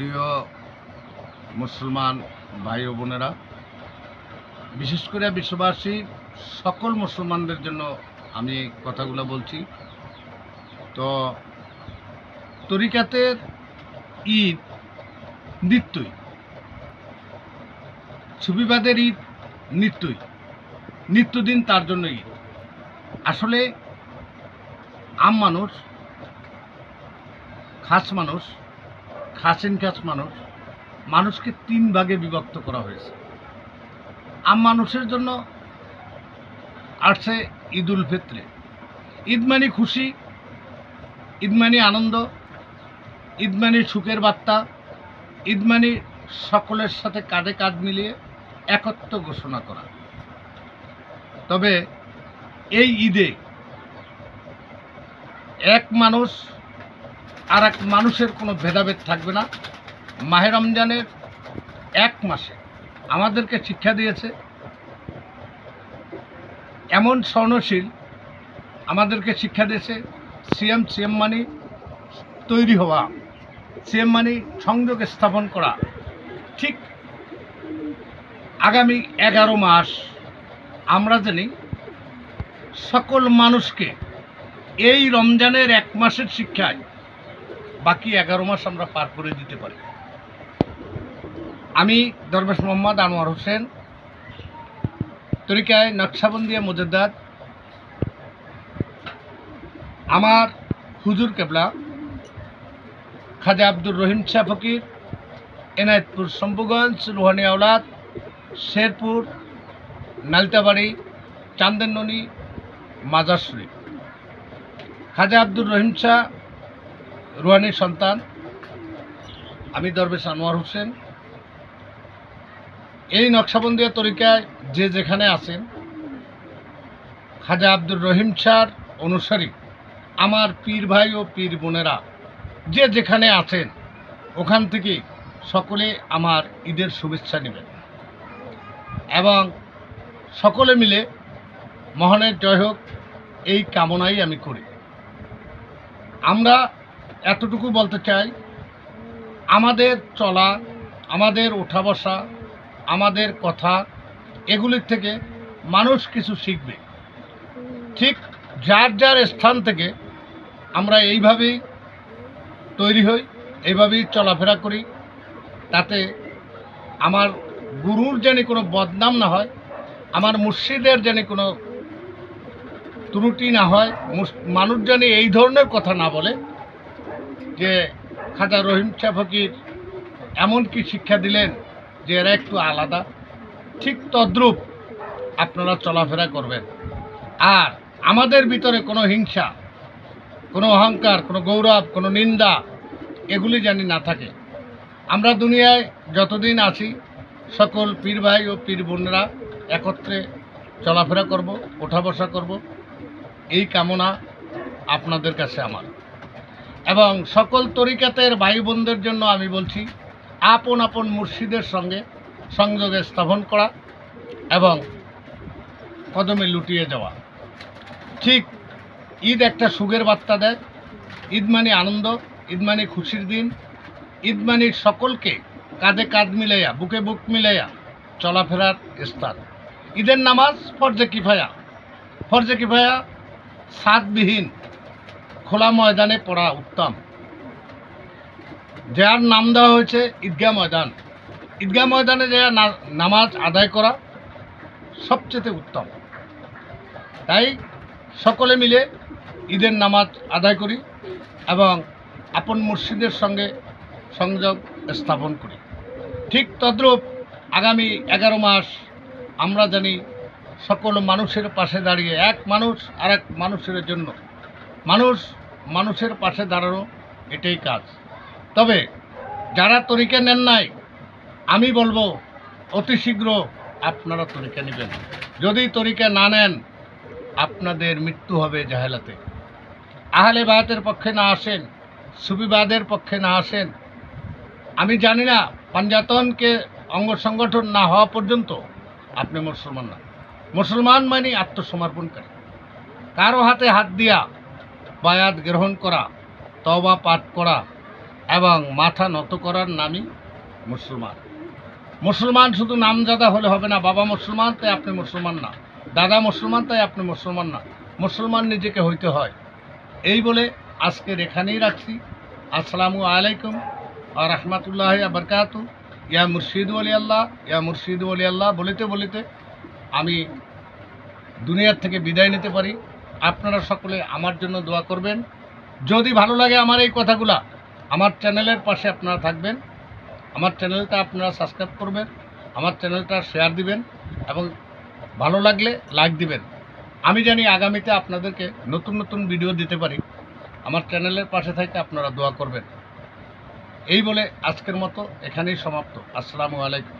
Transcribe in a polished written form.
প্রিয় মুসলমান ভাই ও বোনেরা, বিশেষ করে বিশ্ববাসী সকল মুসলমানদের জন্য আমি কথাগুলো বলছি। তো তরিকাতের ঈদ নিত্যই, সুফিবাদের ঈদ নিত্যই, নিত্যদিন তার জন্য ঈদ। আসলে আম মানুষ, খাস মানুষ, খাসিন খাস মানুষ, মানুষকে তিন ভাগে বিভক্ত করা হয়েছে। আম মানুষের জন্য আসছে ঈদ উল ফিত্রে। ঈদ মানে খুশি, ঈদ মানে আনন্দ, ঈদ মানে সুখের বার্তা, ঈদ মানে সকলের সাথে কাঁধে কাঁধ মিলিয়ে একত্র ঘোষণা করা। তবে এই ঈদে এক মানুষ আর এক মানুষের কোনো ভেদাভেদ থাকবে না। মাহে রমজানের এক মাসে আমাদেরকে শিক্ষা দিয়েছে, এমন স্বর্ণশীল আমাদেরকে শিক্ষা দিয়েছে। সিএম মানে তৈরি হওয়া, সিএম মানে সংযোগ স্থাপন করা। ঠিক আগামী 11 মাস আমরা জানি সকল মানুষকে এই রমজানের এক মাসের শিক্ষায় বাকি 11 মাস আমরা পার করে দিতে পারি। আমি দরবেশ মোহাম্মদ আনোয়ার হোসেন, তরিকায় নকশাবন্দিয়া মুজাদ্দাদ। আমার হুজুর কেবলা খাজা আব্দুর রহিম শাহ ফকির, এনায়েতপুর শম্ভুগঞ্জ, রুহানি আওলাদ, শেরপুর, নালতাবাড়ি, চান্দেরননি, মাজার শরীফ। খাজা আব্দুর রহিম শাহ রুহানির সন্তান, আমি দরবেশ আনোয়ার হোসেন। এই নকশাবন্দিয়া তরিকায় যে যেখানে আছেন, খাজা আব্দুর রহিম শাহর অনুসারী আমার পীর ভাই ও পীর বোনেরা যে যেখানে আছেন, ওখান থেকে সকলে আমার ঈদের শুভেচ্ছা নেবেন এবং সকলে মিলে মহানের জয় হোক এই কামনাই আমি করি। আমরা এতটুকু বলতে চাই, আমাদের চলা, আমাদের ওঠা বসা, আমাদের কথা, এগুলির থেকে মানুষ কিছু শিখবে। ঠিক যার যার স্থান থেকে আমরা এইভাবেই তৈরি হই, এইভাবেই চলাফেরা করি, তাতে আমার গুরুর যেন কোনো বদনাম না হয়, আমার মুর্শিদের যেন কোনো ত্রুটি না হয়, মানুষ যেন এই ধরনের কথা না বলে যে খাজা রহিম শাহ ফকির এমন কি শিক্ষা দিলেন যে এরা একটু আলাদা। ঠিক তদ্রূপ আপনারা চলাফেরা করবেন। আর আমাদের ভিতরে কোনো হিংসা, কোনো অহংকার, কোনো গৌরব, কোনো নিন্দা, এগুলি জানি না থাকে। আমরা দুনিয়ায় যতদিন আছি সকল পীর ভাই ও পীর বোনেরা একত্রে চলাফেরা করব, ওঠা বসা করব, এই কামনা আপনাদের কাছে আমার। এবং সকল তরিকাতের ভাই বোনদের জন্য আমি বলছি, আপন আপন মুর্শিদের সঙ্গে সংযোগ স্থাপন করা এবং কদমে লুটিয়ে যাওয়া। ঠিক ঈদ একটা সুখের বার্তা দেয়। ঈদ মানে আনন্দ, ঈদ মানে খুশির দিন, ঈদ মানে সকলকে কাঁধে কাঁধ মিলাইয়া, বুকে বুক মিলাইয়া চলাফেরার স্থান। ঈদের নামাজ ফরজে কিফায়া, ফরজে কিফায়া সাদবিহীন খোলা ময়দানে পড়া উত্তম। যার নাম দেওয়া হয়েছে ঈদগাহ ময়দান, ঈদগাহ ময়দানে যে নামাজ আদায় করা সবচেয়ে উত্তম। তাই সকলে মিলে ঈদের নামাজ আদায় করি এবং আপন মুর্শিদের সঙ্গে সংযোগ স্থাপন করি। ঠিক তদ্রূপ আগামী 11 মাস আমরা জানি সকল মানুষের পাশে দাঁড়িয়ে, এক মানুষ আর এক মানুষের জন্য মানুষের পাশে দাঁড়ানো, এটাই কাজ। তবে যারা তরিকা নেন নাই, আমি বলবো অতি শীঘ্র আপনারা তরিকা নেবেন। যদি তরিকা না নেন, আপনাদের মৃত্যু হবে জাহেলাতে। আহলে বায়াতের পক্ষে না আসেন, সুফিবাদের পক্ষে না আসেন, আমি জানি না, পাঞ্জাতনকে অঙ্গ সংগঠন না হওয়া পর্যন্ত আপনি মুসলমান না। মুসলমান মানে আত্মসমর্পণকারী, কারো হাতে হাত দিয়া বায়াত গ্রহণ করা, তওবা পাঠ করা, এবং মাথা নত করার নামই মুসলমান। মুসলমান শুধু নামজাদা হলে হবে না, বাবা মুসলমান তাই আপনি মুসলমান না, দাদা মুসলমান তাই আপনি মুসলমান না, মুসলমান নিজেকে হইতে হয়। এই বলে আজকের এখানেই রাখছি। আসসালামু আলাইকুম আর রহমতুল্লাহ বরকাতু। ইয়া মুর্শিদ ওলি আল্লাহ, ইয়া মুর্শিদ ওলি আল্লাহ বলিতে বলিতে আমি দুনিয়ার থেকে বিদায় নিতে পারি। আপনারা সকলে আমার জন্য দোয়া করবেন। যদি ভালো লাগে আমার এই কথাগুলা, আমার চ্যানেলের পাশে আপনারা থাকবেন, আমার চ্যানেলটা আপনারা সাবস্ক্রাইব করবেন, আমার চ্যানেলটা শেয়ার দিবেন এবং ভালো লাগলে লাইক দিবেন। আমি জানি আগামীতে আপনাদেরকে নতুন নতুন ভিডিও দিতে পারি। আমার চ্যানেলের পাশে থেকে আপনারা দোয়া করবেন। এই বলে আজকের মতো এখানেই সমাপ্ত। আসসালামু আলাইকুম।